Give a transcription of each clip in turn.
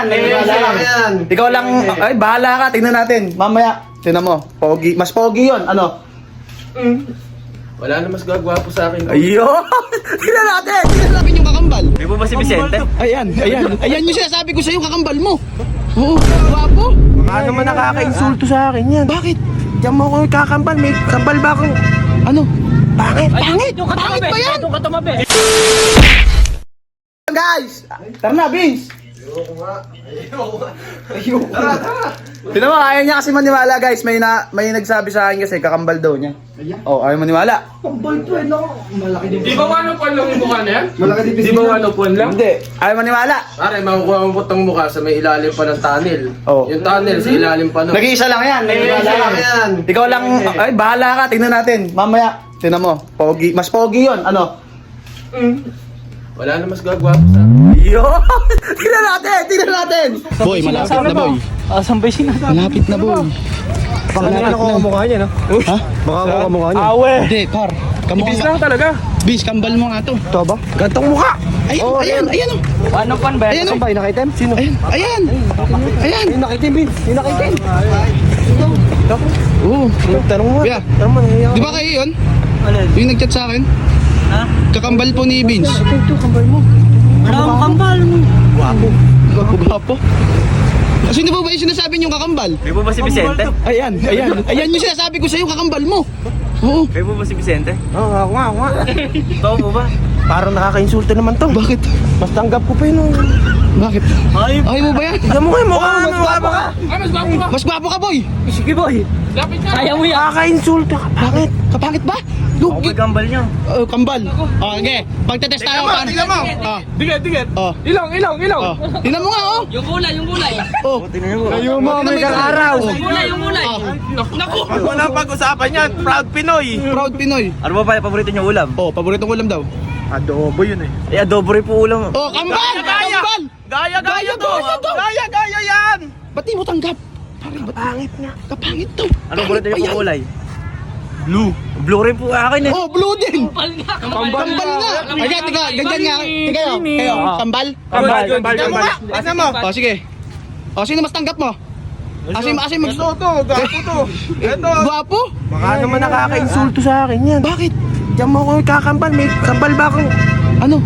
yan. Naniniwala yan. Ikaw lang, ay bahala ka, tingnan natin. Mamaya, tingnan mo, pogi, mas pogi yun, ano? Wala na mas gagwapo sa akin. Ayun! Tingnan natin! Tingnan natin yung kakambal. Di ba si Vicente? Ayan. Ayan yung sinasabi ko sa'yo, kakambal mo. Oo, guwapo. Baka naman nakaka-insulto sa akin yan. Bakit? Diyan mo ako kakambal. May kambal ba akong... Ano? Pangit! Pangit ba yan? Guys! Tara na, Vince! Ayoko nga. Tignan mo, ayaw niya kasi maniwala, guys. May nagsabi sa akin kasi kakambal daw niya. Oh, ayaw maniwala. Kambal to eh, no? Malaki din. Di ba 1 upuan lang yung mukha na yan? Malaki din. Di ba 1 upuan lang? Hindi, ayaw maniwala. Pare, makukuha mo po itong mukha sa may ilalim pa ng tunnel. Oh. Yung tunnel sa ilalim pa ng... Nag-iisa lang yan. Naniniwala Isa lang yan. yan. Ikaw lang, ay bahala ka, tingnan natin. Mamaya, tingnan mo, pogi, mas pogi yun, ano? Wala na mas gagwapo sa akin. Ayun! Tingnan natin! Boy, malapit na boy. Asan ba yung sinasabi? Malapit na boy. Baka naman ako kamukha niya, no? Ha? Baka ako kamukha niya. Awe! Hindi, par. Ibis lang talaga. Bis, kambal mo nga to. Ito ba? Gantong mukha! Ayan. Oh. Ano pan ba? Ayan, oh. Ba, nakaitim? Sino? Ayan. Yung nakaitim, Bin. Yung nakaitim. Oo. Tanong mo. Kuya, Tanong mo, nahiya. di ba kayo yun? Yung nag-chat sa akin? Ha? Kakambal po ni Vince. Ito, kambal mo. Wala akong kambal mo. Guwapo. Gwapo. Sino ba yung sinasabi niyong kakambal? Di ba si Vicente? Ayan. Ayan yung sinasabi ko sa'yo, kakambal mo. Oo. Kayo po ba si Vicente? Oo, ako nga. Ikaw po ba? Parang nakaka-insulto naman to. Bakit? Mas tanggap ko pa yun. Bakit? Ay mo ba yan? Tignan mo kayo, mukha ka. Mas gwapo ka, boy. Sige boy. Kaya mo yan. Nakaka-insulto ka. Bakit? Kapangit ba? Ako may kambal niya. Kambal. Okay. Pagtetest tayo. Tingnan mo. Tigit. Oh. Ilaw. Oh. Tingnan mo nga, oh. Yung kulay. Oh. Tingnan mo. Kayo mo, may kakaraw. Yung kulay. Naku. Walang pag-usapan yan. Proud Pinoy. Proud Pinoy. Ano ba pala paborito niyo ulam? Oh, paboritong ulam daw. Adobo yun eh. Eh, adobo rin po ulam. Oh, kambal! Kambal! Gaya to. to. Gaya yan. Ba't di mo tanggap? Pangit nga. Kapangit to. Anong paborito niyo Ayan. pong kulay? Blue. Blue rin po akin eh. Oh, blue din. Kambal Kambal nga. Ay, tiga, ganyan nga. Tiga yun. Kayo, kambal. Tignan mo nga. Tignan mo. Oh, sige. Oh, sino mas tanggap mo? Asim mag... Ito, gapo to. Ito. Gwapo? Baka naman nakaka-insulto sa akin yan. Bakit? Diyan mo ako kakambal. May kambal ba akong... Ano?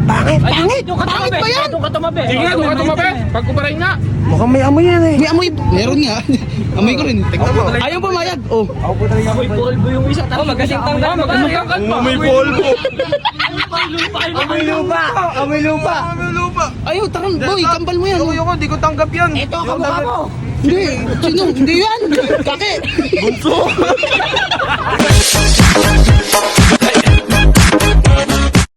Pangit. Pangit ba yan? Yung katumabi. Sige, doon ka tumabi. Pagkubaray nga. Mukhang may amoy yan eh. May amoy. Meron nga. Amoy ko rin. Ayaw pumayag. Oh. Amoy polvo yung isa. Oh, magaling tanggal. Amoy polvo. Amoy lupa. Ayaw, tarang. Boy, kambal mo yan. Ayoko, di ko tanggap yan. Ito, kamukha mo. Hindi. Sino? Hindi yan. Kaki. Bunso.